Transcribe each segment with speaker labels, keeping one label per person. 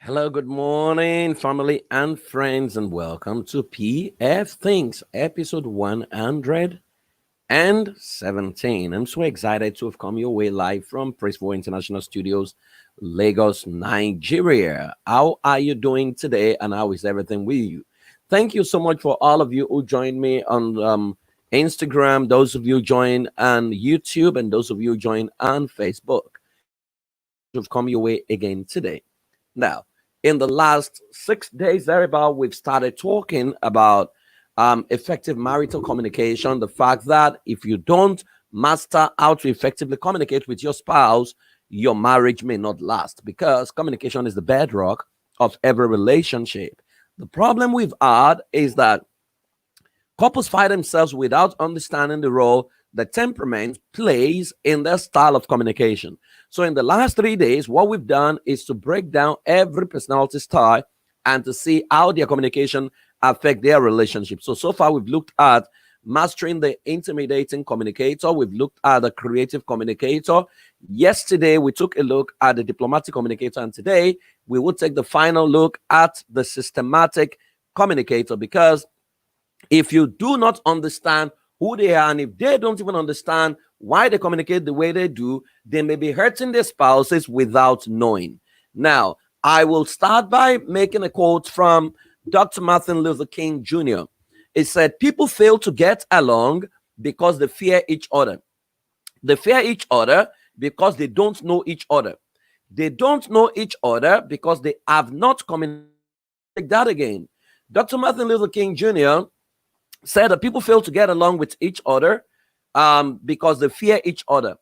Speaker 1: Hello, good morning, family and friends, and welcome to Pfthinks, episode 117. I'm so excited to have come your way live from Praiseful International Studios, Lagos, Nigeria. How are you doing today, and how is everything with you? Thank you so much for all of you who joined me on Instagram, those of you join on YouTube, and those of you join on Facebook. To have come your way again today. Now, in the last 6 days, thereabout, we've started talking about effective marital communication. The fact that if you don't master how to effectively communicate with your spouse, your marriage may not last because communication is the bedrock of every relationship. The problem we've had is that couples find themselves without understanding the role the temperament plays in their style of communication. So, in the last 3 days, what we've done is to break down every personality style and to see how their communication affect their relationship. So far, we've looked at mastering the intimidating communicator. We've looked at the creative communicator. Yesterday, we took a look at the diplomatic communicator, and today we will take the final look at the systematic communicator because if you do not understand who they are, and if they don't even understand why they communicate the way they do, they may be hurting their spouses without knowing. Now, I will start by making a quote from Dr. Martin Luther King Jr. It said, "People fail to get along because they fear each other. They fear each other because they don't know each other. They don't know each other because they have not communicated." Take that again. Dr. Martin Luther King Jr. said that people fail to get along with each other because they fear each other.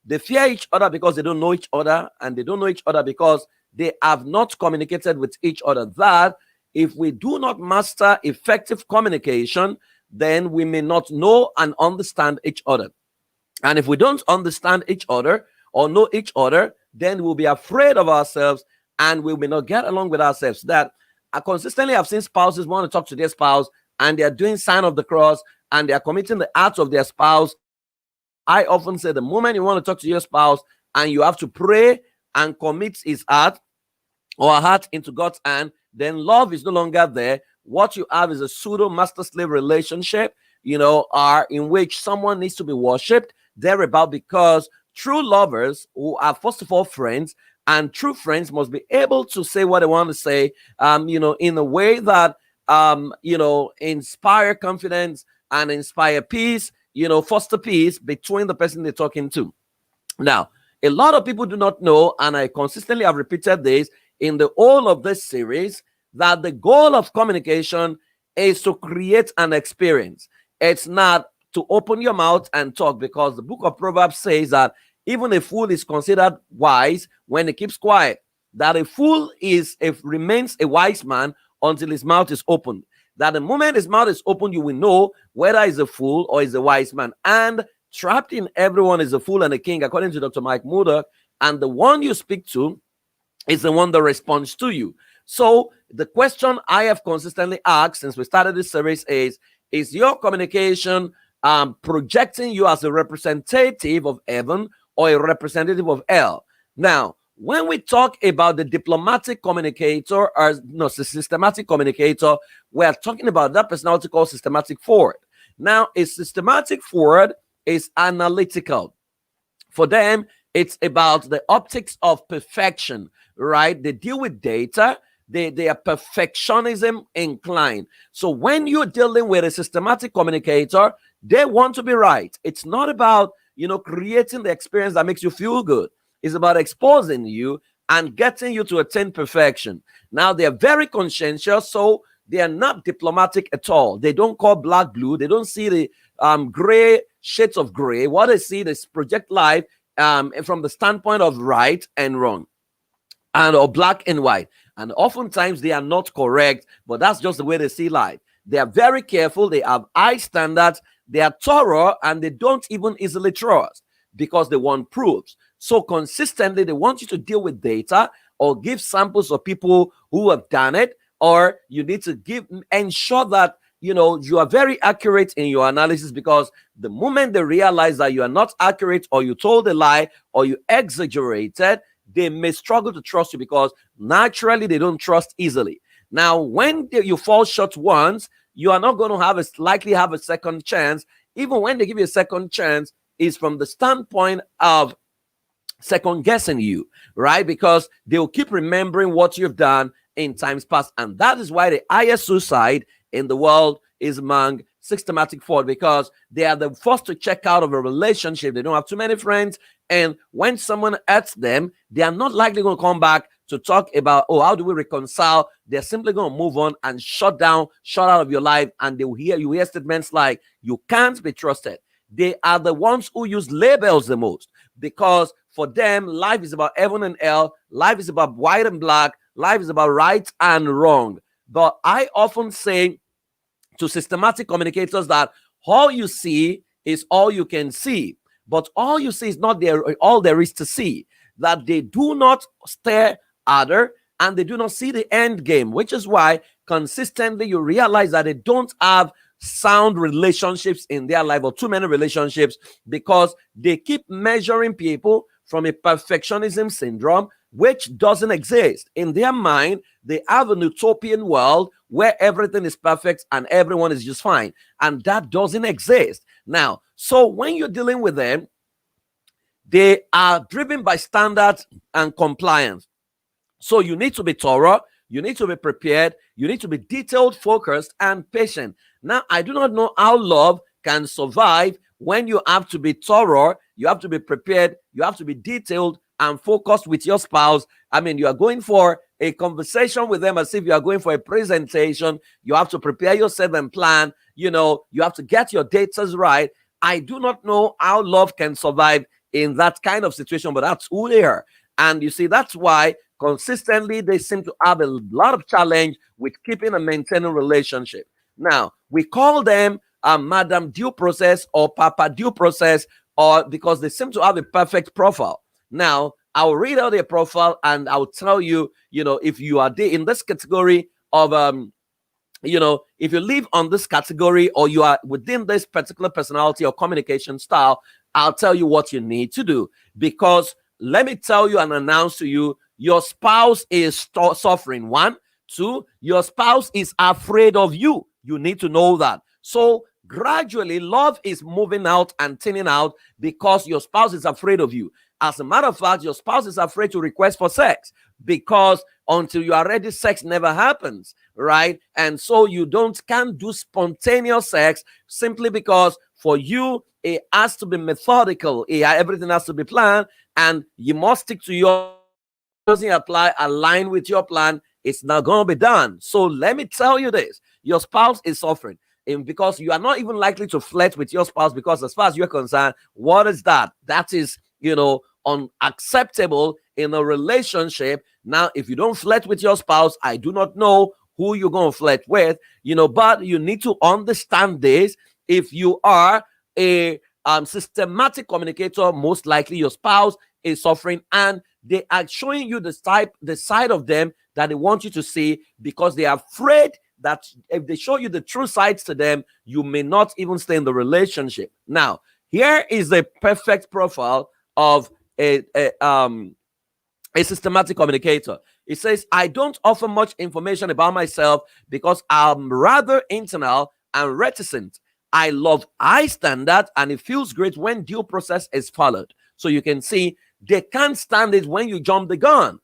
Speaker 1: They fear each other because they don't know each other, and they don't know each other because they have not communicated with each other. That if we do not master effective communication, then we may not know and understand each other. And if we don't understand each other or know each other, then we'll be afraid of ourselves and we may not get along with ourselves. That I consistently have seen spouses want to talk to their spouse and they are doing sign of the cross and they are committing the acts of their spouse. I often say the moment you want to talk to your spouse and you have to pray and commit his heart or her heart into God's hand, then love is no longer there. What you have is a pseudo master-slave relationship, in which someone needs to be worshipped thereabout, because true lovers who are first of all friends, and true friends must be able to say what they want to say, in a way that inspire confidence and inspire peace, foster peace between the person they're talking to. Now, a lot of people do not know, and I consistently have repeated this in the whole of this series, that the goal of communication is to create an experience. It's not to open your mouth and talk, because the book of Proverbs says that even a fool is considered wise when he keeps quiet. That a fool remains a wise man until his mouth is opened. That the moment his mouth is open, you will know whether he's a fool or he's a wise man. And trapped in everyone is a fool and a king, according to Dr. Mike Murdoch. And the one you speak to is the one that responds to you. So the question I have consistently asked since we started this series is your communication projecting you as a representative of heaven or a representative of hell? Now, when we talk about the diplomatic communicator or the systematic communicator, we are talking about that personality called systematic forward. Now, a systematic forward is analytical. For them, it's about the optics of perfection, right? They deal with data. They are perfectionism inclined. So when you're dealing with a systematic communicator, they want to be right. It's not about, creating the experience that makes you feel good. It's about exposing you and getting you to attain perfection. Now, they are very conscientious, so they are not diplomatic at all. They don't call black blue. They don't see the gray shades of gray. What they see is project life from the standpoint of right and wrong, or black and white. And oftentimes they are not correct, but that's just the way they see life. They are very careful. They have high standards. They are thorough, and they don't even easily trust because they want proofs. So consistently, they want you to deal with data or give samples of people who have done it, or you need to ensure that you are very accurate in your analysis, because the moment they realize that you are not accurate, or you told a lie, or you exaggerated, they may struggle to trust you because naturally they don't trust easily. Now, when you fall short once, you are not going to have likely have a second chance. Even when they give you a second chance, is from the standpoint of second guessing you, right? Because they'll keep remembering what you've done in times past. And that is why the highest suicide in the world is among systematic fraud, because they are the first to check out of a relationship. They don't have too many friends. And when someone hurts them, they are not likely going to come back to talk about, oh, how do we reconcile? They're simply going to move on and shut out of your life. And they will hear statements like, you can't be trusted. They are the ones who use labels the most, because for them, life is about heaven and hell. Life is about white and black. Life is about right and wrong. But I often say to systematic communicators that all you see is all you can see. But all you see is not all there is to see. That they do not stare at her and they do not see the end game, which is why consistently you realize that they don't have sound relationships in their life, or too many relationships, because they keep measuring people from a perfectionism syndrome, which doesn't exist. In their mind, they have an utopian world where everything is perfect and everyone is just fine. And that doesn't exist. Now, so when you're dealing with them, they are driven by standards and compliance. So you need to be thorough, you need to be prepared, you need to be detailed, focused, and patient. Now, I do not know how love can survive when you have to be thorough, you have to be prepared, you have to be detailed and focused with your spouse. I mean, you are going for a conversation with them as if you are going for a presentation. You have to prepare yourself and plan. You have to get your datas right. I do not know how love can survive in that kind of situation, but that's who they are. And you see, that's why consistently they seem to have a lot of challenge with keeping and maintaining relationship. Now, we call them Madam Due Process or Papa Due Process, or because they seem to have a perfect profile. Now, I'll read out their profile and I'll tell you, if you are in this category of, if you live on this category or you are within this particular personality or communication style, I'll tell you what you need to do. Because let me tell you and announce to you, your spouse is suffering. 1, 2, your spouse is afraid of you. You need to know that. So gradually, love is moving out and thinning out because your spouse is afraid of you. As a matter of fact, your spouse is afraid to request for sex because until you are ready, sex never happens, right? And so you can't do spontaneous sex simply because for you, it has to be methodical. Everything has to be planned and you must stick to your doesn't align with your plan, it's not going to be done. So let me tell you this, your spouse is suffering. And because you are not even likely to flirt with your spouse, because as far as you're concerned, what is that? That is, unacceptable in a relationship. Now, if you don't flirt with your spouse, I do not know who you're going to flirt with, but you need to understand this. If you are a systematic communicator, most likely your spouse is suffering and they are showing you the side of them that they want you to see, because they are afraid that if they show you the true sides to them, you may not even stay in the relationship. Now, here is the perfect profile of a systematic communicator. It says, I don't offer much information about myself because I'm rather internal and reticent. I love high standard and it feels great when due process is followed. So you can see they can't stand it when you jump the gun.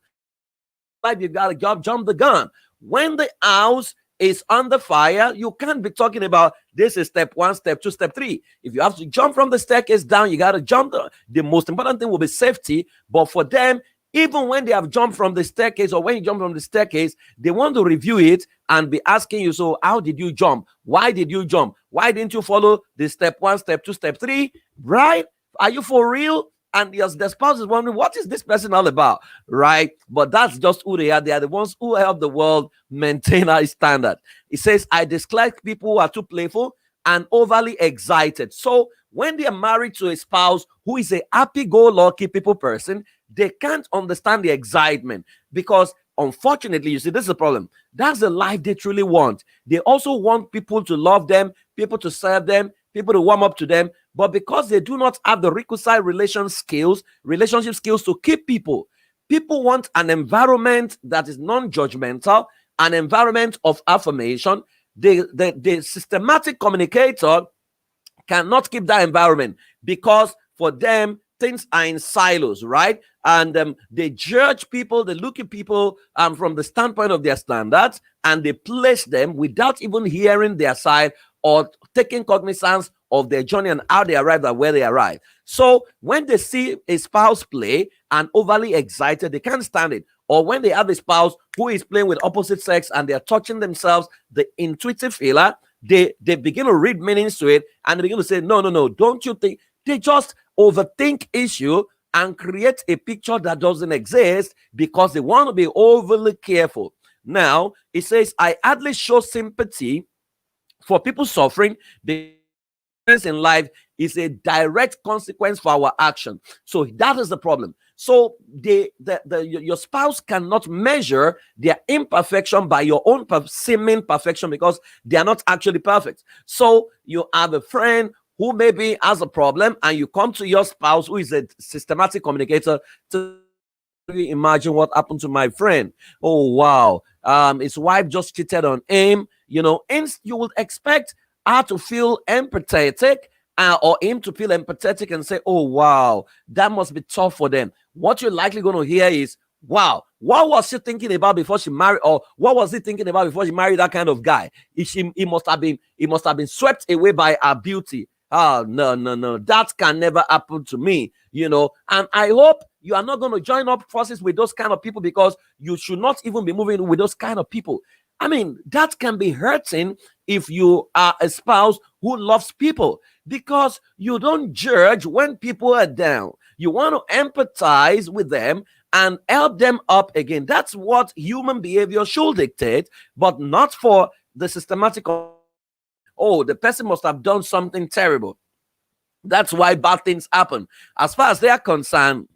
Speaker 1: Like you got to jump the gun. When the house is under fire, you can't be talking about this is step 1, step 2, step 3. If you have to jump from the staircase down, you got to jump. The most important thing will be safety. But for them, even when they have jumped from the staircase or when you jump from the staircase, they want to review it and be asking you, so how did you jump? Why did you jump? Why didn't you follow the step 1, step 2, step 3? Right? Are you for real? And yes, the spouse is wondering, what is this person all about? Right? But that's just who they are. They are the ones who help the world maintain high standard. It says, I dislike people who are too playful and overly excited. So when they are married to a spouse who is a happy-go-lucky people person, they can't understand the excitement because unfortunately, you see, this is the problem. That's the life they truly want. They also want people to love them, people to serve them, people to warm up to them. But because they do not have the requisite relationship skills to keep people, People want an environment that is non-judgmental, an environment of affirmation. The systematic communicator cannot keep that environment, because for them things are in silos, right? And they judge people, they look at people from the standpoint of their standards, and they place them without even hearing their side or taking cognizance of their journey and how they arrived at where they arrived. So when they see a spouse play and overly excited, they can't stand it. Or when they have a spouse who is playing with opposite sex and they're touching themselves, the intuitive feeler, they begin to read meanings to it, and they begin to say, no, no, no, don't you think? They just overthink issue and create a picture that doesn't exist because they want to be overly careful. Now, it says, I hardly show sympathy for people suffering because in life is a direct consequence for our action. So that is the problem. So your spouse cannot measure their imperfection by your own seeming perfection, because they are not actually perfect. So you have a friend who maybe has a problem, and you come to your spouse who is a systematic communicator to imagine what happened to my friend. Oh wow, his wife just cheated on him. And you would expect her to feel empathetic, or him to feel empathetic and say, oh wow, that must be tough for them. What you're likely going to hear is, wow, what was she thinking about before she married, or what was he thinking about before she married that kind of guy? He must have been swept away by her beauty. Oh no, no, no, that can never happen to me. And I hope you are not going to join up forces with those kind of people, because you should not even be moving with those kind of people. I mean, that can be hurting if you are a spouse who loves people, because you don't judge when people are down. You want to empathize with them and help them up again. That's what human behavior should dictate, but not for the systematic. Oh, the person must have done something terrible. That's why bad things happen. As far as they are concerned,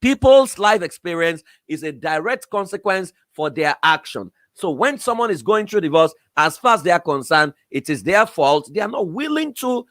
Speaker 1: people's life experience is a direct consequence for their action. So when someone is going through divorce, as far as they are concerned, it is their fault. They are not willing to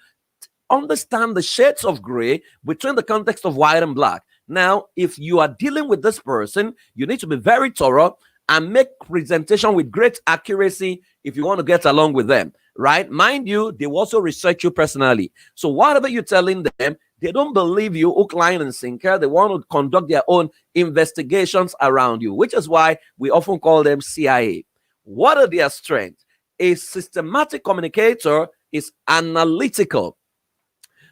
Speaker 1: understand the shades of gray between the context of white and black. Now, if you are dealing with this person, you need to be very thorough and make presentation with great accuracy if you want to get along with them, right? Mind you, they will also research you personally. So whatever you're telling them, they don't believe you hook, line, and sinker. They want to conduct their own investigations around you, which is why we often call them CIA. What are their strengths? A systematic communicator is analytical.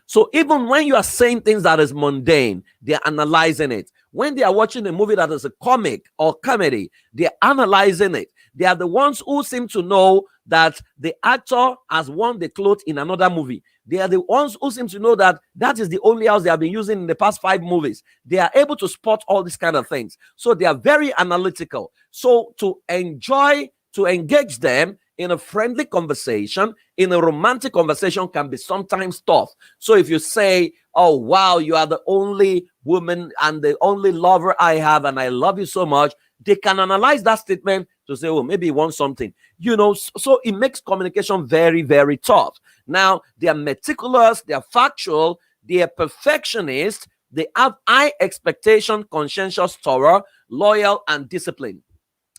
Speaker 1: So even when you are saying things that is mundane, they're analyzing it. When they are watching a movie that is a comic or comedy, they're analyzing it. They are the ones who seem to know that the actor has worn the clothes in another movie. They are the ones who seem to know that that is the only house they have been using in the past 5 movies. They are able to spot all these kind of things. So they are very analytical. So to engage them in a friendly conversation, in a romantic conversation, can be sometimes tough. So if you say, oh wow, you are the only woman and the only lover I have, and I love you so much, they can analyze that statement to say, oh, maybe he wants something. So it makes communication very, very tough. Now, they are meticulous, they are factual, they are perfectionist, they have high expectation, conscientious, thorough, loyal, and disciplined.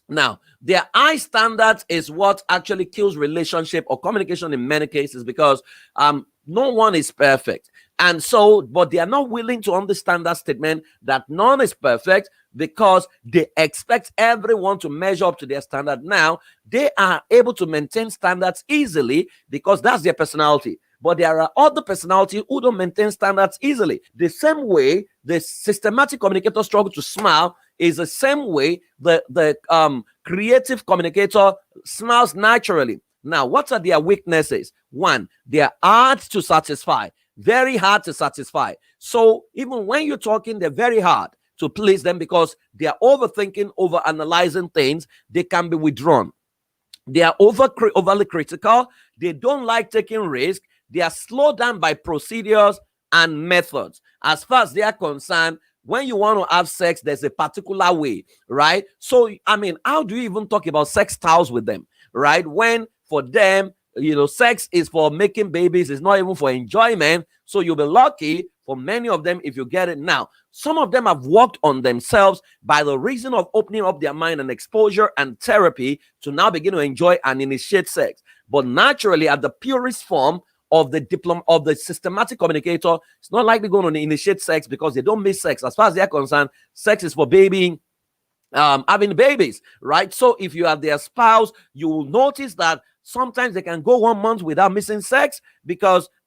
Speaker 1: Now, their high standards is what actually kills relationship or communication in many cases, because no one is perfect. And so, but they are not willing to understand that statement that none is perfect, because they expect everyone to measure up to their standard. Now, they are able to maintain standards easily because that's their personality. But there are other personalities who don't maintain standards easily. The same way the systematic communicator struggles to smile is the same way the creative communicator smiles naturally. Now, what are their weaknesses? One, they are hard to satisfy, very hard to satisfy. So even when you're talking, they're very hard to please them because they are overthinking, over analyzing things. They can be withdrawn. They are overly critical. They don't like taking risks. They are slowed down by procedures and methods. As far as they are concerned, when you want to have sex, there's a particular way, right? So, I mean, how do you even talk about sex styles with them, right? When for them, sex is for making babies. It's not even for enjoyment. So you'll be lucky for many of them if you get it now. Some of them have worked on themselves by the reason of opening up their mind and exposure and therapy to now begin to enjoy and initiate sex. But naturally, at the purest form of the systematic communicator, it's not likely going to initiate sex because they don't miss sex. As far as they're concerned, sex is for babying, having babies, right? So if you are their spouse, you will notice that sometimes they can go 1 month without missing sex,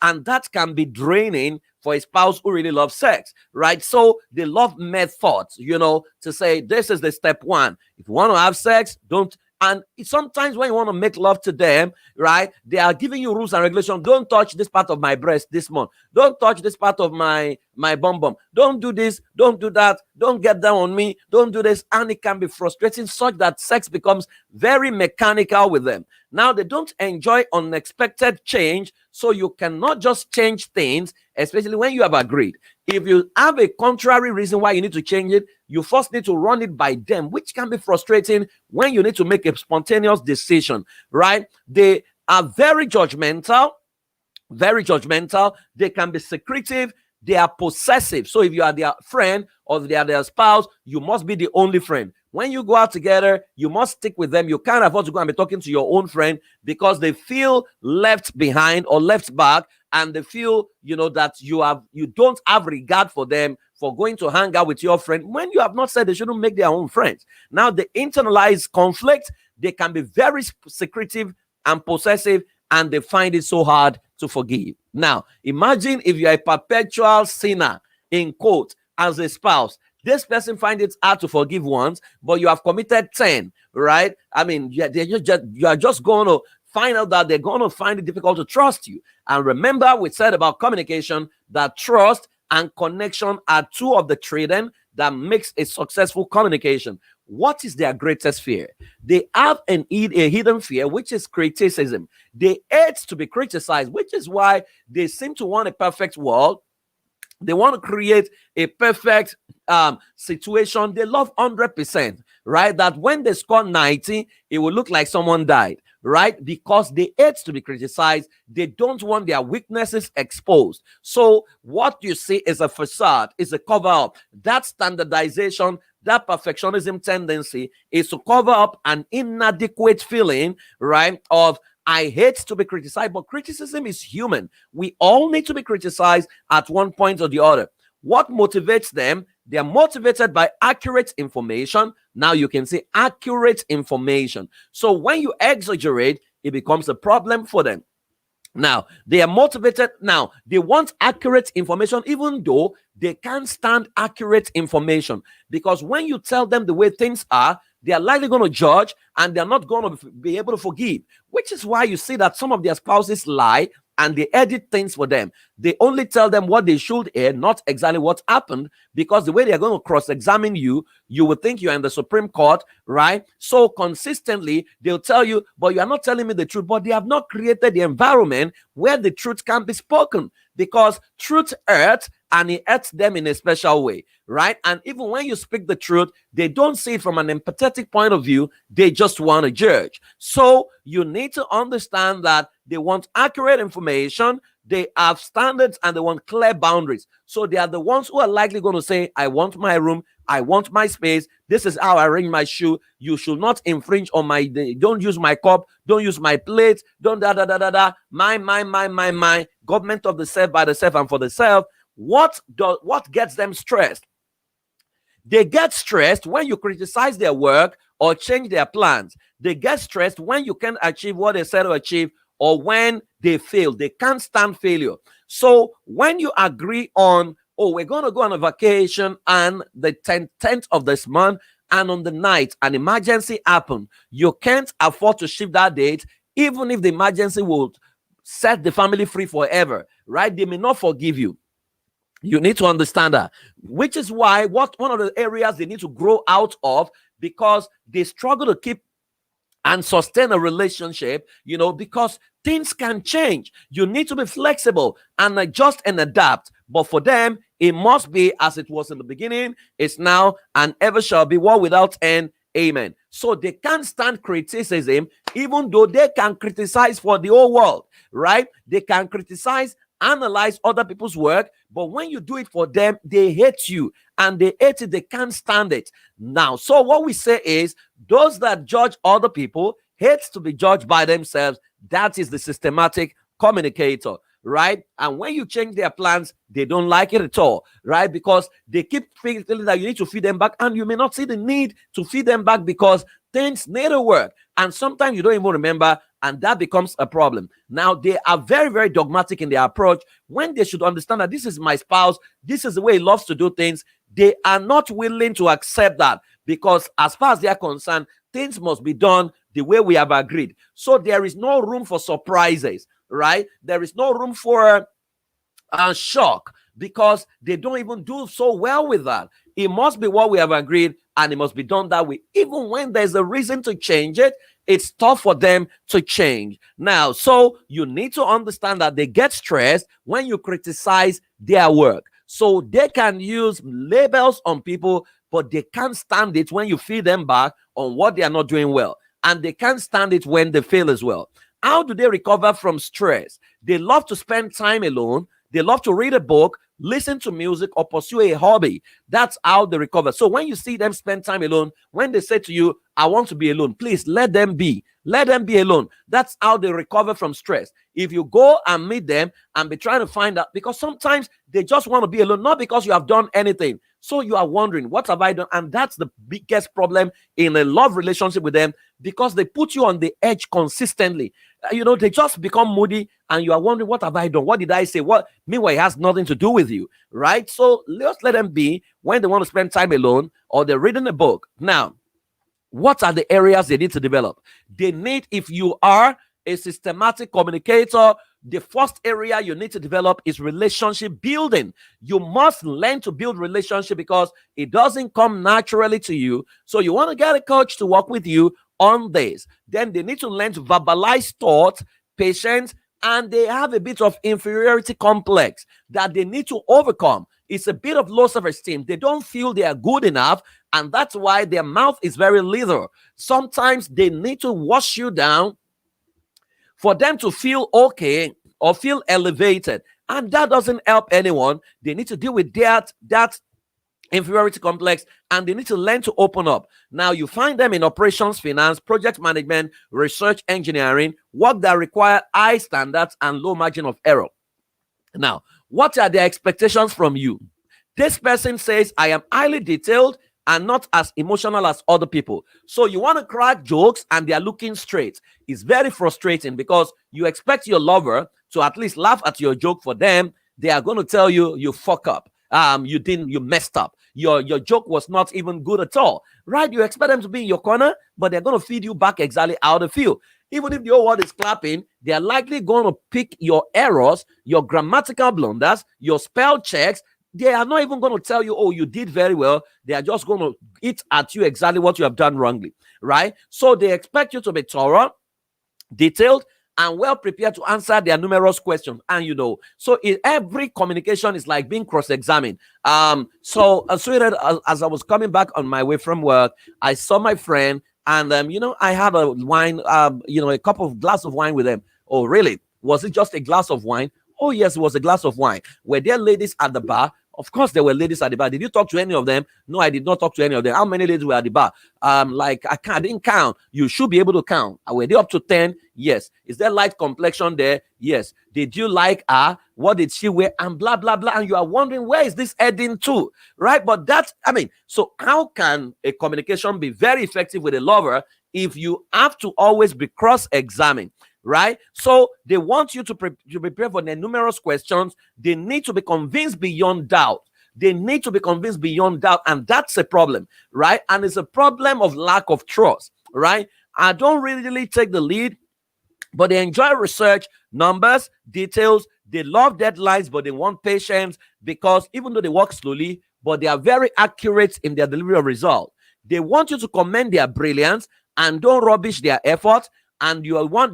Speaker 1: and that can be draining for a spouse who really loves sex, right? So they love methods, to say this is the step one. If you want to have sex, don't. And sometimes when you want to make love to them, right, they are giving you rules and regulations. Don't touch this part of my breast this month. Don't touch this part of my bum bum. Don't do this. Don't do that. Don't get down on me. Don't do this. And it can be frustrating such that sex becomes very mechanical with them. Now, they don't enjoy unexpected change, so you cannot just change things, especially when you have agreed. If you have a contrary reason why you need to change it, you first need to run it by them, which can be frustrating when you need to make a spontaneous decision, right? They are very judgmental, very judgmental. They can be secretive. They are possessive. So if you are their friend or they are their spouse, you must be the only friend. When you go out together, you must stick with them. You can't afford to go and be talking to your own friend because they feel left behind or left back, and they feel, that you don't have regard for them for going to hang out with your friend when you have not said they shouldn't make their own friends. Now, the internalized conflict, they can be very secretive and possessive, and they find it so hard to forgive. Now, imagine if you're a perpetual sinner, in quote, as a spouse. This person finds it hard to forgive once, but you have committed 10, right? I mean, you are just going to find out that they're going to find it difficult to trust you. And remember, we said about communication that trust and connection are two of the tradings that makes a successful communication. What is their greatest fear? They have a hidden fear, which is criticism. They hate to be criticized, which is why they seem to want a perfect world. They want to create a perfect situation. They love 100%, right? That when they score 90, it will look like someone died, right? Because they hate to be criticized. They don't want their weaknesses exposed. So what you see is a facade, is a cover-up. That standardization, that perfectionism tendency is to cover up an inadequate feeling, right, of I hate to be criticized, but criticism is human. We all need to be criticized at one point or the other. What motivates them? They are motivated by accurate information. Now you can say accurate information. So when you exaggerate, it becomes a problem for them. Now, they are motivated. Now, they want accurate information, even though they can't stand accurate information. Because when you tell them the way things are, they are likely going to judge, and they're not going to be able to forgive, which is why you see that some of their spouses lie and they edit things for them. They only tell them what they should hear, not exactly what happened, because the way they're going to cross-examine you, you would think you're in the Supreme Court, right? So consistently, they'll tell you, but you are not telling me the truth. But they have not created the environment where the truth can be spoken, because truth hurts, and it hurts them in a special way, right? And even when you speak the truth, they don't see it from an empathetic point of view. They just want to judge. So you need to understand that they want accurate information, they have standards, and they want clear boundaries. So they are the ones who are likely going to say, I want my room, I want my space, this is how I arrange my shoe, you should not infringe on my, don't use my cup, don't use my plate, don't my, government of the self, by the self, and for the self. What gets them stressed? They get stressed when you criticize their work or change their plans. They get stressed when you can't achieve what they said to achieve, or when they fail. They can't stand failure. So when you agree on, oh, we're going to go on a vacation and the 10th of this month, and on the night an emergency happened, you can't afford to shift that date, even if the emergency will set the family free forever, right? They may not forgive you. You need to understand that, which is why one of the areas they need to grow out of, because they struggle to keep and sustain a relationship, because things can change. You need to be flexible and adjust and adapt. But for them, it must be as it was in the beginning, it's now, and ever shall be, world without end. Amen. So they can't stand criticism, even though they can criticize for the whole world, right? They can criticize, analyze other people's work, but when you do it for them, they hate you, and they hate it, they can't stand it. Now, so what we say is, those that judge other people hate to be judged by themselves. That is the systematic communicator, right? And when you change their plans, they don't like it at all, right? Because they keep feeling that you need to feed them back, and you may not see the need to feed them back because things need to work. And sometimes you don't even remember, and that becomes a problem. Now, they are very, very dogmatic in their approach when they should understand that this is my spouse, this is the way he loves to do things. They are not willing to accept that, because as far as they are concerned, things must be done the way we have agreed. So there is no room for surprises, right? There is no room for shock, because they don't even do so well with that. It must be what we have agreed, and it must be done that way. Even when there's a reason to change it, it's tough for them to change. Now, so you need to understand that they get stressed when you criticize their work. So they can use labels on people, but they can't stand it when you feed them back on what they are not doing well. And they can't stand it when they fail as well. How do they recover from stress? They love to spend time alone. They love to read a book, listen to music, or pursue a hobby. That's how they recover. So when you see them spend time alone, when they say to you, I want to be alone, please let them be. Let them be alone. That's how they recover from stress. If you go and meet them and be trying to find out, because sometimes they just want to be alone, not because you have done anything. So you are wondering, what have I done? And that's the biggest problem in a love relationship with them, because they put you on the edge consistently. They just become moody, and you are wondering, what have I done? What did I say? What? Meanwhile, it has nothing to do with you, right? So let's let them be when they want to spend time alone, or they're reading a book. Now, what are the areas they need to develop? They need, if you are a systematic communicator, the first area you need to develop is relationship building. You must learn to build relationship, because it doesn't come naturally to you. So you want to get a coach to work with you on this. Then they need to learn to verbalize thoughts, patience, and they have a bit of inferiority complex that they need to overcome. It's a bit of low self-esteem. They don't feel they are good enough, and that's why their mouth is very little. Sometimes they need to wash you down for them to feel okay or feel elevated, and that doesn't help anyone. They need to deal with that inferiority complex, and they need to learn to open up. Now, you find them in operations, finance, project management, research, engineering, work that require high standards and low margin of error. Now, what are their expectations from you? This person says, I am highly detailed and not as emotional as other people. So you want to crack jokes and they are looking straight. It's very frustrating, because you expect your lover to at least laugh at your joke. For them, they are going to tell you, you fuck up. You messed up. Your joke was not even good at all, right? You expect them to be in your corner, but they're going to feed you back exactly how they feel. Even if the whole world is clapping, they are likely going to pick your errors, your grammatical blunders, your spell checks. They are not even going to tell you, oh, you did very well. They are just going to eat at you exactly what you have done wrongly, right? So they expect you to be thorough, detailed, and well prepared to answer their numerous questions. And so every communication is like being cross-examined. So sweetheart, as I was coming back on my way from work, I saw my friend, and I had a wine, a glass of wine with them. Oh, really? Was it just a glass of wine? Oh, yes, it was a glass of wine. Were there ladies at the bar? Of course, there were ladies at the bar. Did you talk to any of them? No, I did not talk to any of them. How many ladies were at the bar? I didn't count. You should be able to count. Were they up to 10? Yes. Is there light complexion there? Yes. Did you like her? What did she wear? And blah, blah, blah. And you are wondering, where is this heading to? Right? But so how can a communication be very effective with a lover if you have to always be cross-examined? Right? So they want you to prepare for their numerous questions. They need to be convinced beyond doubt. And that's a problem, right? And it's a problem of lack of trust, right? I don't really take the lead, but they enjoy research, numbers, details. They love deadlines, but they want patience, because even though they work slowly, but they are very accurate in their delivery of results. They want you to commend their brilliance and don't rubbish their effort. And they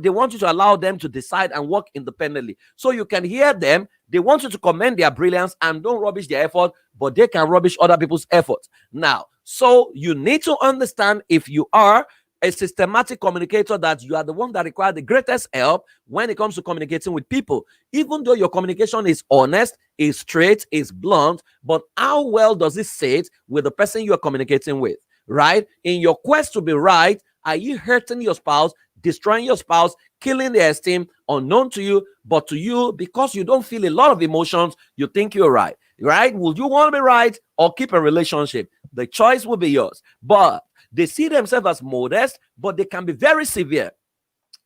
Speaker 1: want you to allow them to decide and work independently. So you can hear them. They want you to commend their brilliance and don't rubbish their effort, but they can rubbish other people's efforts. Now, So you need to understand, if you are a systematic communicator, that you are the one that requires the greatest help when it comes to communicating with people. Even though your communication is honest, is straight, is blunt, but how well does it sit with the person you are communicating with, right? In your quest to be right, are you hurting your spouse, destroying your spouse, killing their esteem, unknown to you, but to you, because you don't feel a lot of emotions, you think you're right, right? Would you want to be right or keep a relationship? The choice will be yours. But they see themselves as modest, but they can be very severe.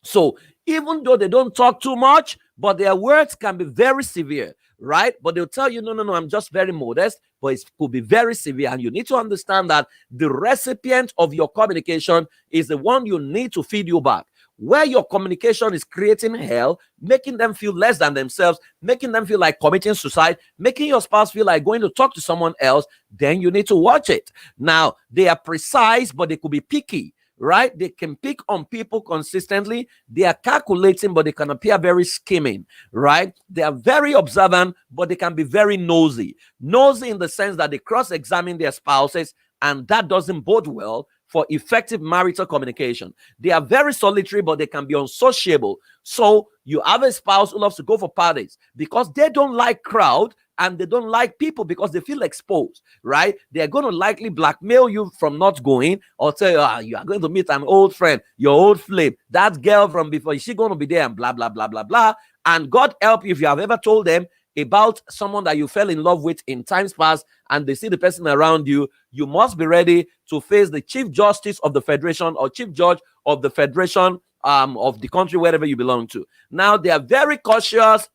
Speaker 1: So even though they don't talk too much, but their words can be very severe, right? But they'll tell you, no, no, no, I'm just very modest, but it could be very severe. And you need to understand that the recipient of your communication is the one you need to feed you back. Where your communication is creating hell, making them feel less than themselves, making them feel like committing suicide, making your spouse feel like going to talk to someone else, then you need to watch it. Now, they are precise, but they could be picky, right? They can pick on people consistently. They are calculating, but they can appear very scheming, right? They are very observant, but they can be very nosy. Nosy in the sense that they cross-examine their spouses, and that doesn't bode well for effective marital communication. They are very solitary, but they can be unsociable. So you have a spouse who loves to go for parties because they don't like crowd, and they don't like people because they feel exposed, right? They're going to likely blackmail you from not going, or say, you are going to meet an old friend, your old flame, that girl from before, is she going to be there, and blah, blah, blah, blah, blah. And God help you if you have ever told them about someone that you fell in love with in times past, and they see the person around you, you must be ready to face the Chief Justice of the Federation or Chief Judge of the Federation of the country, wherever you belong to. Now, they are very cautious,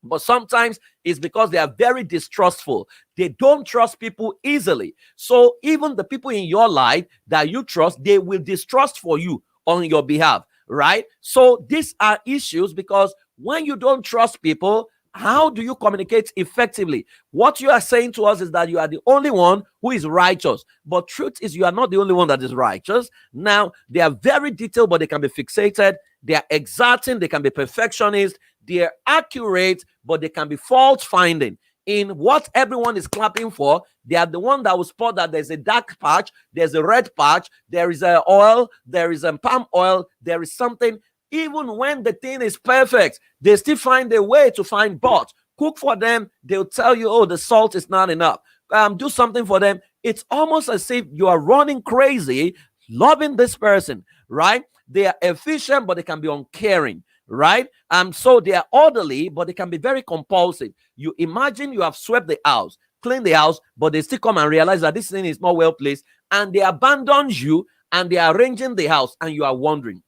Speaker 1: but sometimes it's because they are very distrustful. They don't trust people easily. So even the people in your life that you trust, they will distrust for you on your behalf, right? So these are issues, because when you don't trust people, how do you communicate effectively? What you are saying to us is that you are the only one who is righteous. But truth is, you are not the only one that is righteous. Now, they are very detailed, but they can be fixated. They are exacting. They can be perfectionist. They are accurate, but they can be fault finding. In what everyone is clapping for, they are the one that will spot that there's a dark patch, there's a red patch, there is a oil, there is a palm oil, there is something. Even when the thing is perfect, they still find a way to find but. Cook for them, they'll tell you, oh, the salt is not enough. Do something for them. It's almost as if you are running crazy, loving this person, right? They are efficient, but they can be uncaring, right? So they are orderly, but they can be very compulsive. You imagine you have swept the house, cleaned the house, but they still come and realize that this thing is not well placed, and they abandon you, and they are arranging the house, and you are wondering,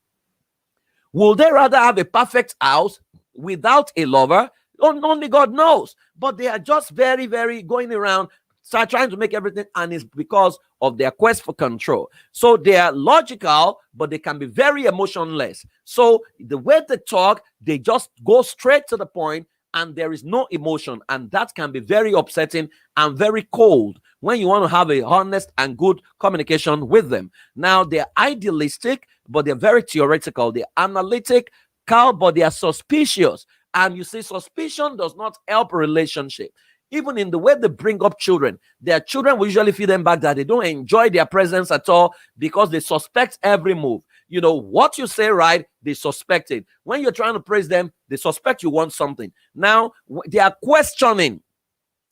Speaker 1: will they rather have a perfect house without a lover? Only God knows. But they are just very, very going around, start trying to make everything, and it's because of their quest for control. So they are logical, but they can be very emotionless. So the way they talk, they just go straight to the point, and there is no emotion, and that can be very upsetting and very cold when you want to have a honest and good communication with them. Now, they're idealistic, but they're very theoretical. They're analytic, but they are suspicious. And you see, suspicion does not help a relationship. Even in the way they bring up children, their children will usually feed them back that they don't enjoy their presence at all, because they suspect every move. You know, what you say right, they suspect it. When you're trying to praise them, they suspect you want something. Now, they are questioning,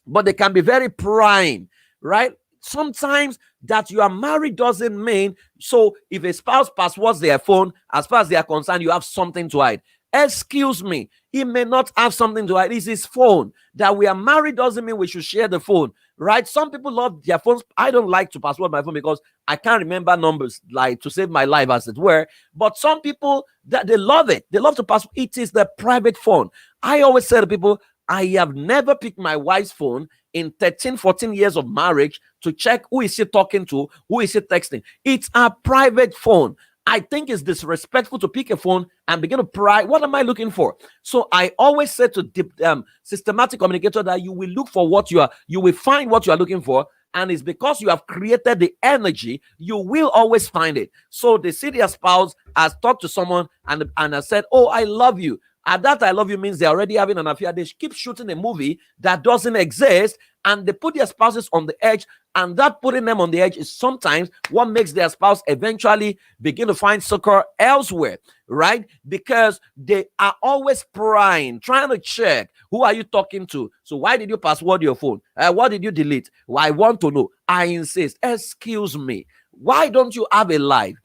Speaker 1: but they can be very prying, right? Sometimes that you are married doesn't mean, so if a spouse passwords their phone, as far as they are concerned, you have something to hide. Excuse me, he may not have something to hide. It's his phone. That we are married doesn't mean we should share the phone, right? Some people love their phones. I don't like to password my phone because I can't remember numbers, like to save my life, as it were. But some people, that they love it. They love to pass. It is their private phone. I always say to people, I have never picked my wife's phone in 13, 14 years of marriage to check who is she talking to, who is she texting. It's a private phone. I think it's disrespectful to pick a phone and begin to pry. What am I looking for? So I always say to systematic communicator that you will look for what you will find what you are looking for. And it's because you have created the energy, you will always find it. So they see their spouse has talked to someone and has said, oh, I love you. And that I love you means they're already having an affair. They keep shooting a movie that doesn't exist, and they put their spouses on the edge, And that putting them on the edge is sometimes what makes their spouse eventually begin to find succor elsewhere, right? Because they are always prying, trying to check, who are you talking to? So why did you password your phone? What did you delete? Well, I want to know. I insist. Excuse me. Why don't you have a life?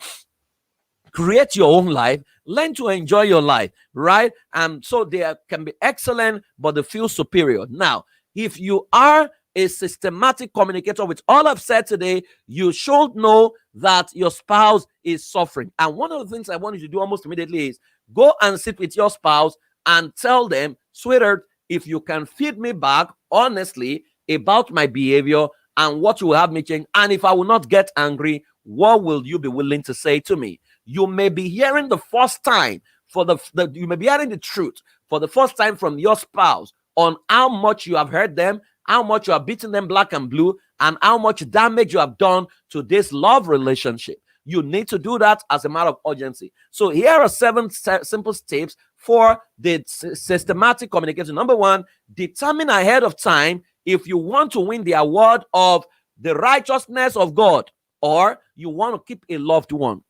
Speaker 1: Create your own life, learn to enjoy your life, right? And so they can be excellent, but they feel superior. Now, if you are a systematic communicator, with all I've said today, you should know that your spouse is suffering. And one of the things I want you to do almost immediately is go and sit with your spouse and tell them, sweetheart, if you can feed me back honestly about my behavior and what you will have me change, and if I will not get angry, what will you be willing to say to me? You may be hearing the first time you may be hearing the truth for the first time from your spouse on how much you have hurt them, how much you have beaten them black and blue, and how much damage you have done to this love relationship. You need to do that as a matter of urgency. So here are 7 simple steps for the systematic communication. Number 1, determine ahead of time if you want to win the award of the righteousness of God or you want to keep a loved one.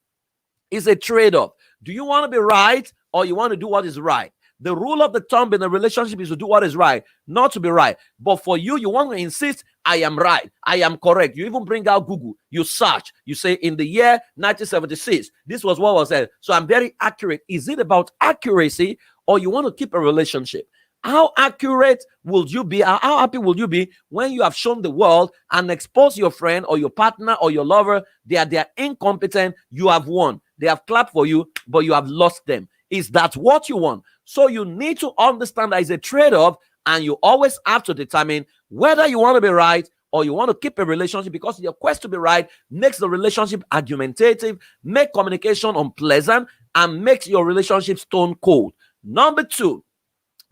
Speaker 1: It's a trade-off. Do you want to be right or you want to do what is right? The rule of the thumb in a relationship is to do what is right, not to be right. But for you, you want to insist, I am right, I am correct. You even bring out Google, you search, you say in the year 1976, this was what was said. So I'm very accurate. Is it about accuracy or you want to keep a relationship? How accurate will you be? How happy will you be when you have shown the world and exposed your friend or your partner or your lover? They are incompetent. You have won. They have clapped for you, but you have lost them. Is that what you want? So you need to understand that it's a trade-off, and you always have to determine whether you want to be right or you want to keep a relationship, because your quest to be right makes the relationship argumentative, make communication unpleasant, and makes your relationship stone cold. Number 2,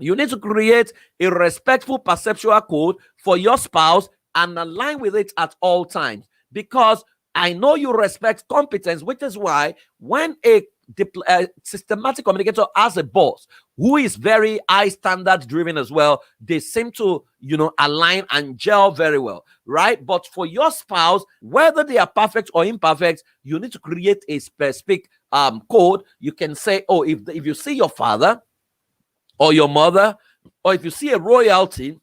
Speaker 1: you need to create a respectful perceptual code for your spouse and align with it at all times, because I know you respect competence, which is why when a systematic communicator has a boss who is very high standard driven as well, they seem to, align and gel very well, right? But for your spouse, whether they are perfect or imperfect, you need to create a specific code. You can say, oh, if you see your father or your mother, or if you see a royalty,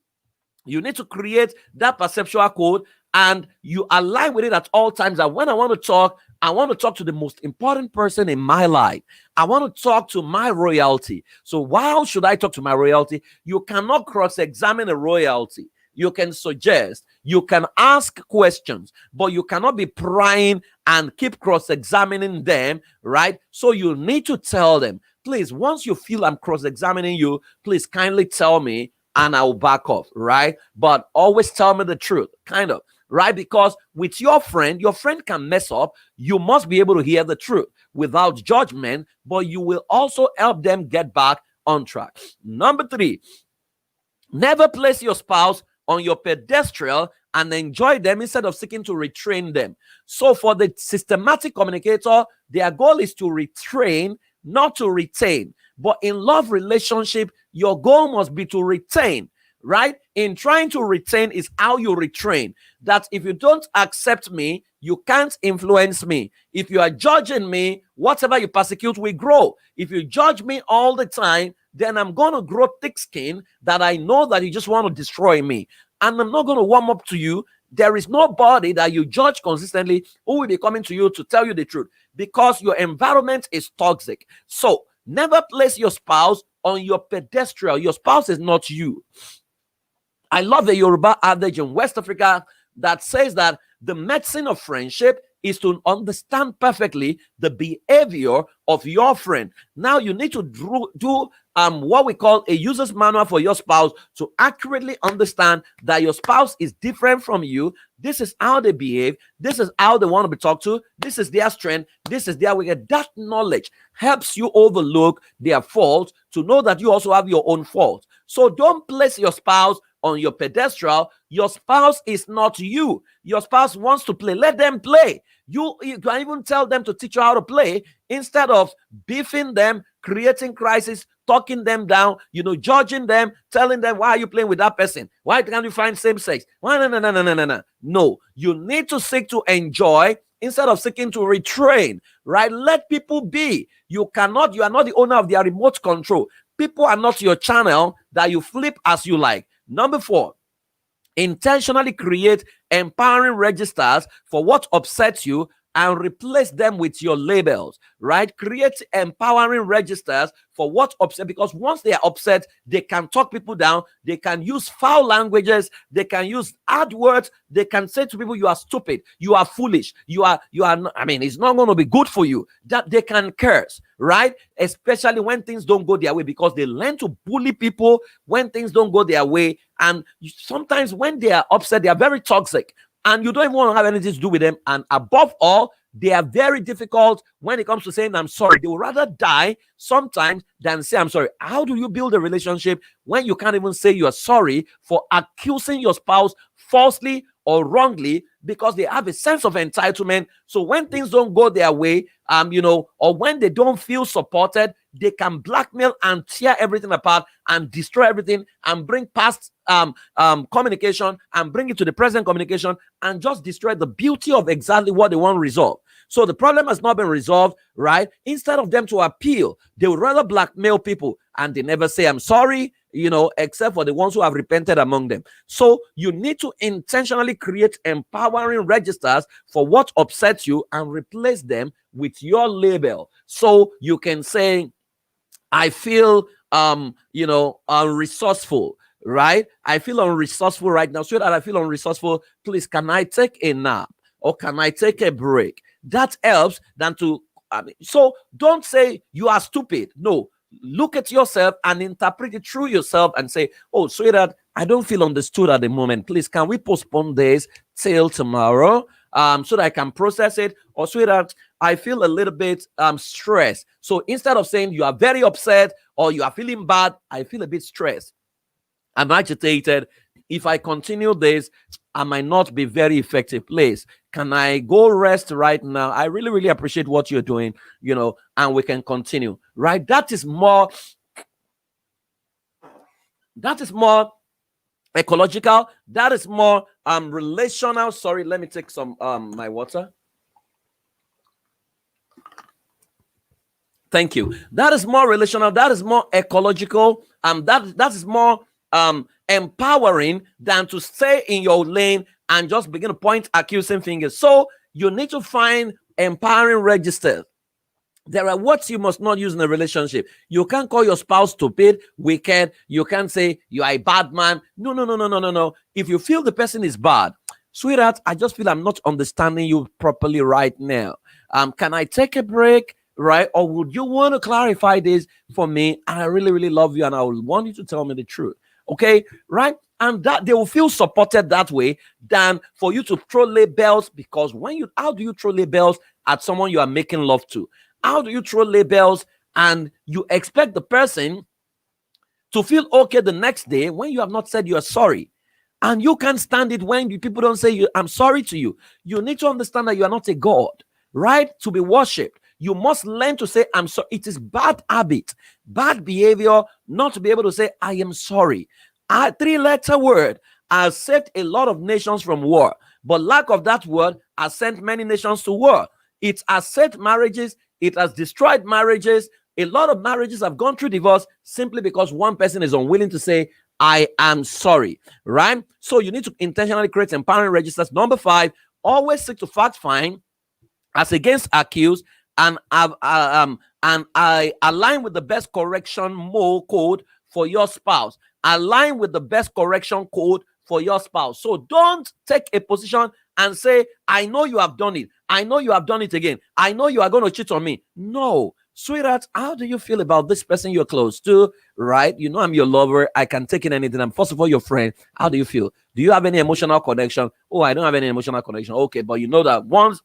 Speaker 1: you need to create that perceptual code and you align with it at all times. That when I want to talk to the most important person in my life. I want to talk to my royalty. So why should I talk to my royalty? You cannot cross-examine a royalty. You can suggest, you can ask questions, but you cannot be prying and keep cross-examining them, right? So you need to tell them, please, once you feel I'm cross-examining you, please kindly tell me and I'll back off, right? But always tell me the truth, kind of, right? Because with your friend can mess up. You must be able to hear the truth without judgment, but you will also help them get back on track. Number 3, never place your spouse on your pedestal and enjoy them instead of seeking to retrain them. So for the systematic communicator, their goal is to retrain, not to retain. But in love relationship, your goal must be to retain, right? In trying to retain is how you retrain. That if you don't accept me, you can't influence me. If you are judging me, whatever you persecute will grow. If you judge me all the time, then I'm going to grow thick skin that I know that you just want to destroy me. And I'm not going to warm up to you. There is nobody that you judge consistently who will be coming to you to tell you the truth, because your environment is toxic. So never place your spouse on your pedestal. Your spouse is not you. I love the Yoruba adage in West Africa that says that the medicine of friendship is to understand perfectly the behavior of your friend. Now you need to do what we call a user's manual for your spouse to accurately understand that your spouse is different from you. This is how they behave. This is how they want to be talked to. This is their strength. This is their weakness. That knowledge helps you overlook their faults to know that you also have your own faults. So don't place your spouse on your pedestal. Your spouse is not you. Your spouse wants to play. Let them play. You can even tell them to teach you how to play instead of beefing them, creating crisis, talking them down, judging them, telling them, why are you playing with that person? Why can't you find same sex? Why? No, no, no, no, no, no, no. No, you need to seek to enjoy instead of seeking to retrain, right? Let people be. You are not the owner of their remote control. People are not your channel that you flip as you like. Number 4, intentionally create empowering registers for what upsets you and replace them with your labels, right? Create empowering registers for what upset, because once they are upset, they can talk people down, they can use foul languages, they can use hard words, they can say to people, you are stupid, you are foolish, you are not, it's not going to be good for you. That they can curse, right? Especially when things don't go their way, because they learn to bully people when things don't go their way. And sometimes when they are upset, they are very toxic, and you don't even want to have anything to do with them. And above all, they are very difficult when it comes to saying I'm sorry. They would rather die sometimes than say I'm sorry. How do you build a relationship when you can't even say you are sorry for accusing your spouse falsely or wrongly, because they have a sense of entitlement? So when things don't go their way, or when they don't feel supported, they can blackmail and tear everything apart and destroy everything and bring past communication and bring it to the present communication and just destroy the beauty of exactly what they want to resolve. So the problem has not been resolved, right? Instead of them to appeal, they would rather blackmail people, and they never say I'm sorry, except for the ones who have repented among them. So you need to intentionally create empowering registers for what upsets you and replace them with your label. So you can say, I feel unresourceful, right? I feel unresourceful right now. So that I feel unresourceful, please, can I take a nap or can I take a break? That helps than to so don't say you are stupid. No, look at yourself and interpret it through yourself and say, oh, sweetheart, I don't feel understood at the moment. Please, can we postpone this till tomorrow so that I can process it? Or sweetheart, I feel a little bit stressed. So instead of saying you are very upset or you are feeling bad, I feel a bit stressed, I'm agitated. If I continue this, I might not be very effective. Please, can I go rest right now? I really, really appreciate what you're doing, and we can continue, right? That is more ecological. That is more relational. Sorry, let me take some my water. Thank you. That is more relational. That is more ecological. That is more empowering than to stay in your lane and just begin to point accusing fingers. So you need to find empowering registers. There are words you must not use in a relationship. You can't call your spouse stupid, wicked. You can't say you are a bad man. No. If you feel the person is bad, sweetheart, I just feel I'm not understanding you properly right now. Can I take a break? Right? Or would you want to clarify this for me? I really, really love you, and I will want you to tell me the truth. Okay, right? And that they will feel supported that way than for you to throw labels. Because how do you throw labels at someone you are making love to? How do you throw labels and you expect the person to feel okay the next day when you have not said you are sorry? And you can't stand it when people don't say I'm sorry to you. You need to understand that you are not a god, right? To be worshipped. You must learn to say, I'm sorry. It is bad habit, bad behavior, not to be able to say, I am sorry. A 3-letter word has saved a lot of nations from war, but lack of that word has sent many nations to war. It has saved marriages. It has destroyed marriages. A lot of marriages have gone through divorce simply because one person is unwilling to say, I am sorry, right? So you need to intentionally create empowering registers. Number 5, always seek to fact find as against accuse, and I align with the best correction code for your spouse. Align with the best correction code for your spouse. So don't take a position and say, I know you have done it. I know you have done it again. I know you are going to cheat on me. No. Sweetheart, how do you feel about this person you're close to, right? You know I'm your lover. I can take in anything. I'm first of all your friend. How do you feel? Do you have any emotional connection? Oh, I don't have any emotional connection. Okay, but you know that once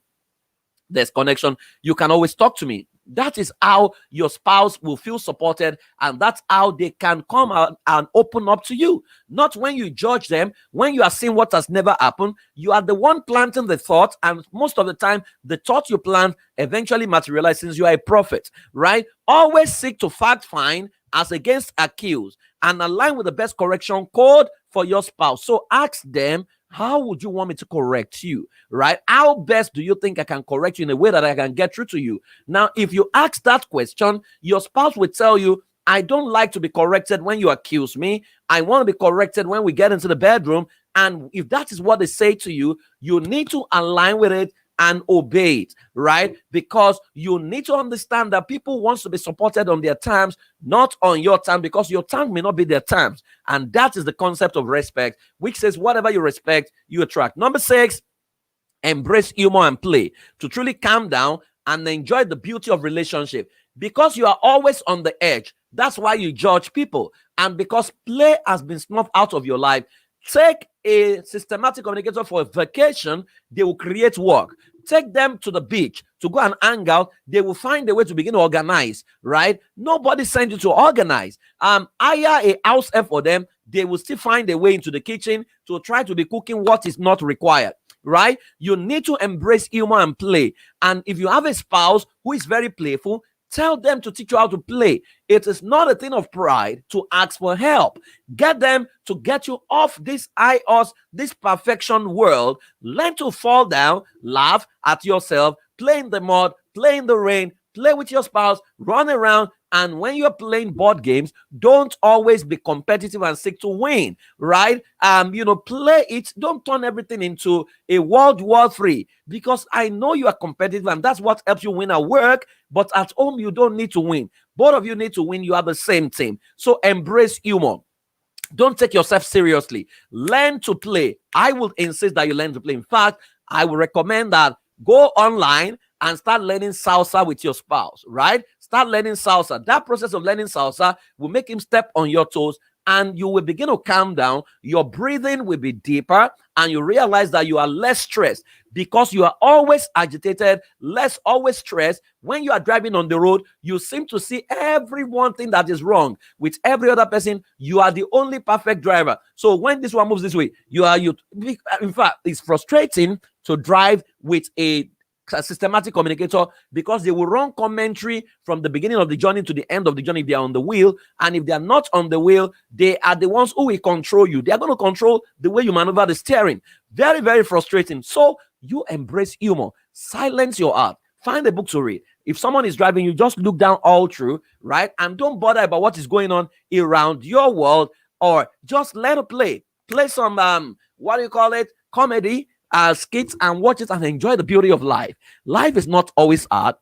Speaker 1: there's connection, you can always talk to me. That is how your spouse will feel supported, and that's how they can come out and open up to you. Not when you judge them, when you are seeing what has never happened. You are the one planting the thought, and most of the time, the thought you plant eventually materializes since you are a prophet, right? Always seek to fact find as against accuse and align with the best correction code for your spouse. So ask them, how would you want me to correct you, right? How best do you think I can correct you in a way that I can get through to you? Now, if you ask that question, your spouse will tell you, I don't like to be corrected when you accuse me. I want to be corrected when we get into the bedroom. And if that is what they say to you, you need to align with it and obey it, right? Because you need to understand that people want to be supported on their terms, not on your terms, because your terms may not be their terms. And that is the concept of respect, which says whatever you respect, you attract. Number 6, embrace humor and play to truly calm down and enjoy the beauty of relationship. Because you are always on the edge, that's why you judge people. And because play has been snuffed out of your life, take a systematic communicator for a vacation, they will create work. Take them to the beach to go and hang out, they will find a way to begin to organize, right? Nobody sent you to organize. Hire a house help for them, they will still find a way into the kitchen to try to be cooking what is not required, right? You need to embrace humor and play. And if you have a spouse who is very playful, tell them to teach you how to play. It is not a thing of pride to ask for help. Get them to get you off this us, this perfection world. Learn to fall down, laugh at yourself, play in the mud, play in the rain, play with your spouse, run around. And when you're playing board games, don't always be competitive and seek to win, right? Play it. Don't turn everything into a World War III, because I know you are competitive and that's what helps you win at work. But at home, you don't need to win. Both of you need to win. You are the same team. So embrace humor. Don't take yourself seriously. Learn to play. I would insist that you learn to play. In fact, I would recommend that go online and start learning salsa with your spouse, right? Start learning salsa. That process of learning salsa will make him step on your toes, and you will begin to calm down. Your breathing will be deeper, and you realize that you are less stressed because you are always agitated, always stressed. When you are driving on the road, you seem to see every one thing that is wrong with every other person. You are the only perfect driver. So when this one moves this way, in fact, it's frustrating to drive with a systematic communicator, because they will run commentary from the beginning of the journey to the end of the journey if they are on the wheel. And if they are not on the wheel, they are the ones who will control you. They are going to control the way you maneuver the steering. Very, very frustrating. So you embrace humor. Silence your heart. Find a book to read. If someone is driving, you just look down all through, right? And don't bother about what is going on around your world, or just let it play. Play some, comedy, skits, and watch it and enjoy the beauty of life. Life is not always hard.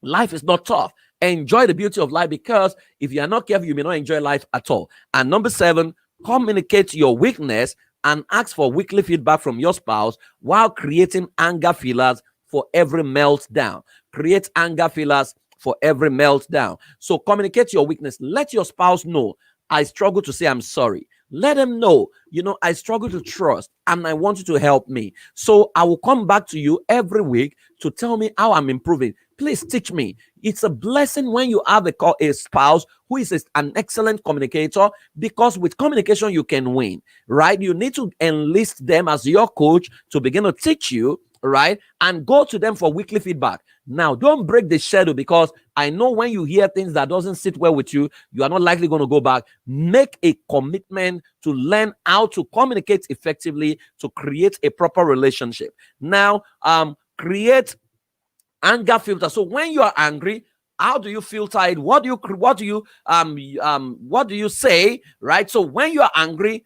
Speaker 1: Life is not tough. Enjoy the beauty of life, because if you are not careful, you may not enjoy life at all. And number 7, communicate your weakness and ask for weekly feedback from your spouse while creating anger fillers for every meltdown. Create anger fillers for every meltdown. So communicate your weakness. Let your spouse know, I struggle to say I'm sorry. Let them know, I struggle to trust and I want you to help me. So I will come back to you every week to tell me how I'm improving. Please teach me. It's a blessing when you have a spouse who is an excellent communicator, because with communication, you can win, right? You need to enlist them as your coach to begin to teach you, right? And go to them for weekly feedback. Now, don't break the schedule, because I know when you hear things that doesn't sit well with you, you are not likely going to go back. Make a commitment to learn how to communicate effectively to create a proper relationship. Now, create anger filter. So when you are angry, how do you filter it? What do you say, right? So when you are angry,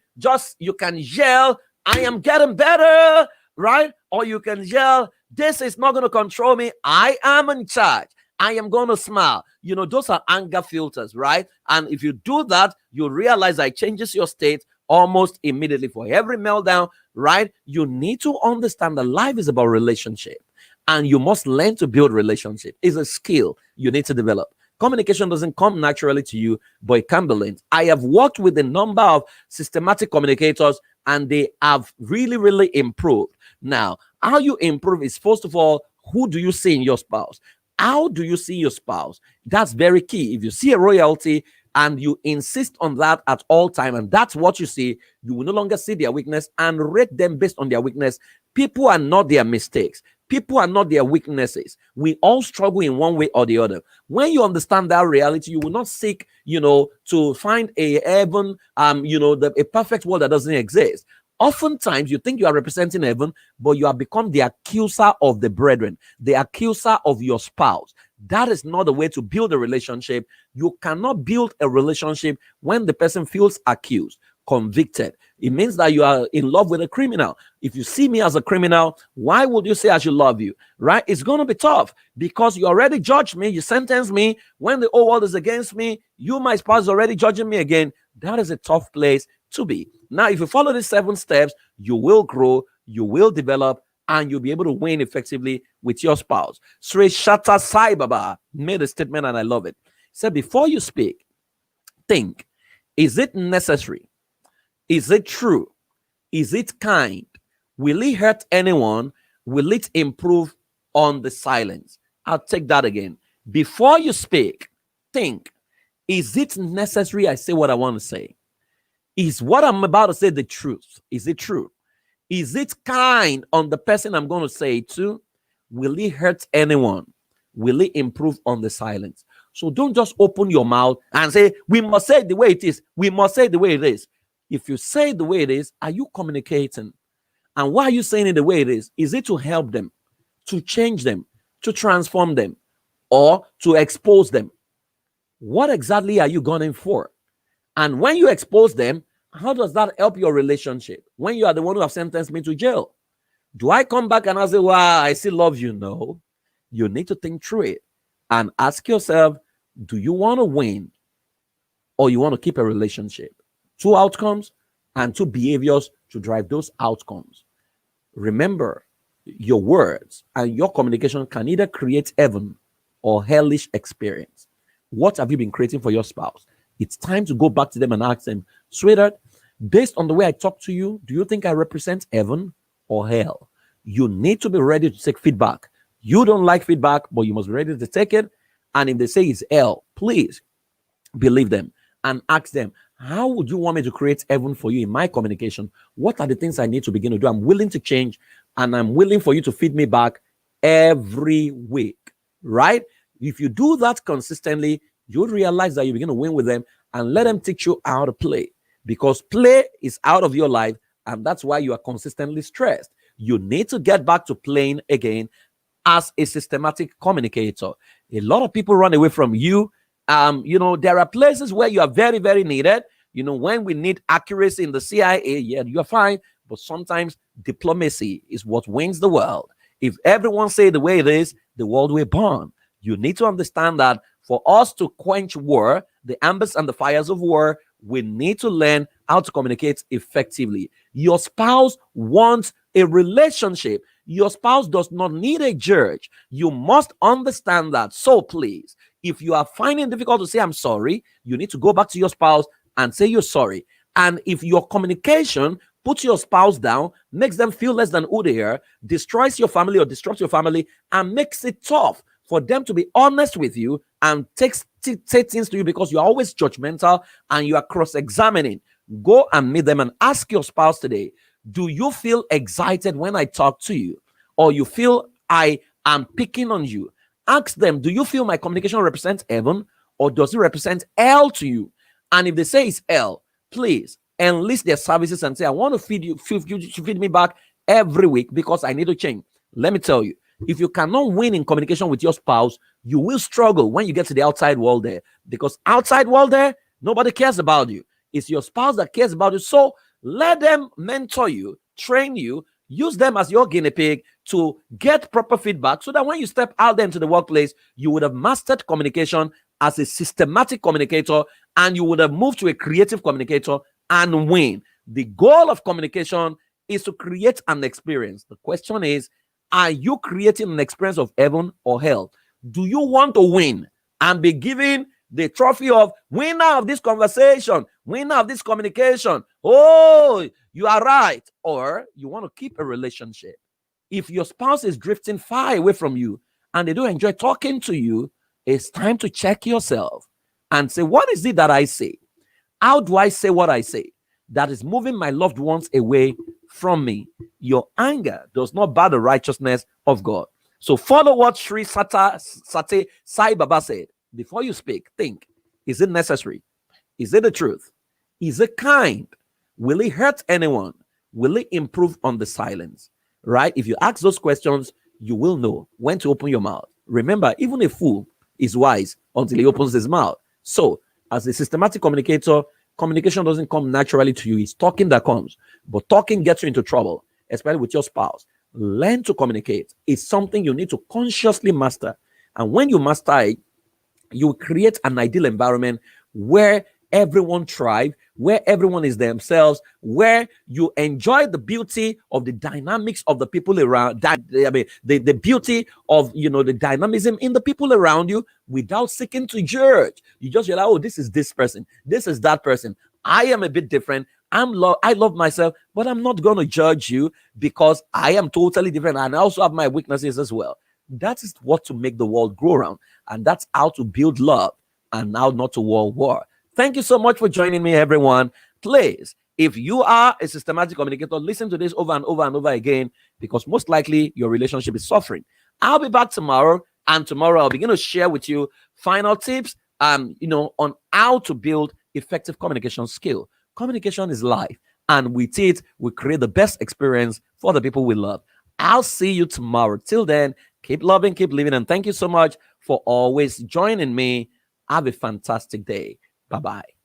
Speaker 1: you can yell, I am getting better, right? Or you can yell, this is not going to control me. I am in charge. I am going to smile. Those are anger filters, right? And if you do that, you realize that it changes your state almost immediately. For every meltdown, right? You need to understand that life is about relationship, and you must learn to build relationship. It's a skill you need to develop. Communication doesn't come naturally to you, but it can be learned. I have worked with a number of systematic communicators, and they have really, really improved. Now, how you improve is, first of all, who do you see in your spouse? How do you see your spouse? That's very key. If you see a royalty and you insist on that at all time, and that's what you see, you will no longer see their weakness and rate them based on their weakness. People are not their mistakes. People are not their weaknesses. We all struggle in one way or the other. When you understand that reality, you will not seek, to find a heaven, a perfect world that doesn't exist. Oftentimes, you think you are representing heaven, but you have become the accuser of the brethren, the accuser of your spouse. That is not the way to build a relationship. You cannot build a relationship when the person feels accused, convicted. It means that you are in love with a criminal. If you see me as a criminal, why would you say I should love you? Right? It's going to be tough because you already judged me. You sentenced me. When the whole world is against me, you, my spouse, is already judging me again. That is a tough place to be. Now, if you follow these 7 steps, you will grow, you will develop, and you'll be able to win effectively with your spouse. Sri Shata Sai Baba made a statement, and I love it. He said, before you speak, think, is it necessary? Is it true? Is it kind? Will it hurt anyone? Will it improve on the silence? I'll take that again. Before you speak, think, is it necessary I say what I want to say? Is what I'm about to say the truth? Is it true? Is it kind on the person I'm going to say it to? Will it hurt anyone? Will it improve on the silence? So don't just open your mouth and say, we must say it the way it is. We must say it the way it is. If you say it the way it is, are you communicating? And why are you saying it the way it is? Is it to help them, to change them, to transform them, or to expose them? What exactly are you going for? And when you expose them, how does that help your relationship? When you are the one who have sentenced me to jail, do I come back and I say, wow, I still love you? No. You need to think through it and ask yourself, do you want to win or you want to keep a relationship? 2 outcomes and 2 behaviors to drive those outcomes. Remember, your words and your communication can either create heaven or hellish experience. What have you been creating for your spouse? It's time to go back to them and ask them, sweetheart, based on the way I talk to you, do you think I represent heaven or hell? You need to be ready to take feedback. You don't like feedback, but you must be ready to take it. And if they say it's hell, please believe them and ask them, how would you want me to create heaven for you in my communication? What are the things I need to begin to do? I'm willing to change, and I'm willing for you to feed me back every week, right? If you do that consistently, you'll realize that you begin to win with them and let them teach you how to play, because play is out of your life, and that's why you are consistently stressed. You need to get back to playing again as a systematic communicator. A lot of people run away from you. There are places where you are very, very needed. When we need accuracy in the CIA, yeah, you're fine. But sometimes diplomacy is what wins the world. If everyone say the way it is, the world will burn. You need to understand that for us to quench war, the embers and the fires of war, we need to learn how to communicate effectively. Your spouse wants a relationship. Your spouse does not need a judge. You must understand that. So please, if you are finding it difficult to say I'm sorry, you need to go back to your spouse and say you're sorry. And if your communication puts your spouse down, makes them feel less than who they are, destroys your family or disrupts your family, and makes it tough for them to be honest with you and take things to you because you're always judgmental and you are cross-examining, go and meet them and ask your spouse today, do you feel excited when I talk to you? Or you feel I am picking on you? Ask them, do you feel my communication represents heaven or does it represent hell to you? And if they say it's hell, please enlist their services and say, I want to feed me back every week because I need to change. Let me tell you, if you cannot win in communication with your spouse, you will struggle when you get to the outside world there, because outside world there, nobody cares about you. It's your spouse that cares about you. So let them mentor you, train you, use them as your guinea pig to get proper feedback so that when you step out there into the workplace, you would have mastered communication as a systematic communicator and you would have moved to a creative communicator and win. The goal of communication is to create an experience. The question is, are you creating an experience of heaven or hell? Do you want to win and be given the trophy of winner of this conversation, winner of this communication? Oh, you are right. Or you want to keep a relationship. If your spouse is drifting far away from you and they don't enjoy talking to you, it's time to check yourself and say, what is it that I say? How do I say what I say that is moving my loved ones away from me? Your anger does not bar the righteousness of God. So follow what Sri Sate Sai Baba said. Before you speak, think, is it necessary? Is it the truth? Is it kind? Will it hurt anyone? Will it improve on the silence? Right? If you ask those questions, you will know when to open your mouth. Remember, even a fool is wise until he opens his mouth. So, as a systematic communicator, communication doesn't come naturally to you. It's talking that comes. But talking gets you into trouble, especially with your spouse. Learn to communicate. It's something you need to consciously master. And when you master it, you create an ideal environment where everyone thrive, where everyone is themselves, where you enjoy the beauty of the dynamics of the people around. The beauty of the dynamism in the people around you, without seeking to judge. You just realize, oh, this is this person, this is that person. I am a bit different. I love myself, but I'm not going to judge you because I am totally different, and I also have my weaknesses as well. That is what to make the world grow around, and that's how to build love and how not to war. Thank you so much for joining me, everyone. Please, if you are a systematic communicator, listen to this over and over and over again, because most likely your relationship is suffering. I'll be back tomorrow, and tomorrow I'll begin to share with you final tips on how to build effective communication skill. Communication is life, and with it, we create the best experience for the people we love. I'll see you tomorrow. Till then, keep loving, keep living, and thank you so much for always joining me. Have a fantastic day. Bye-bye.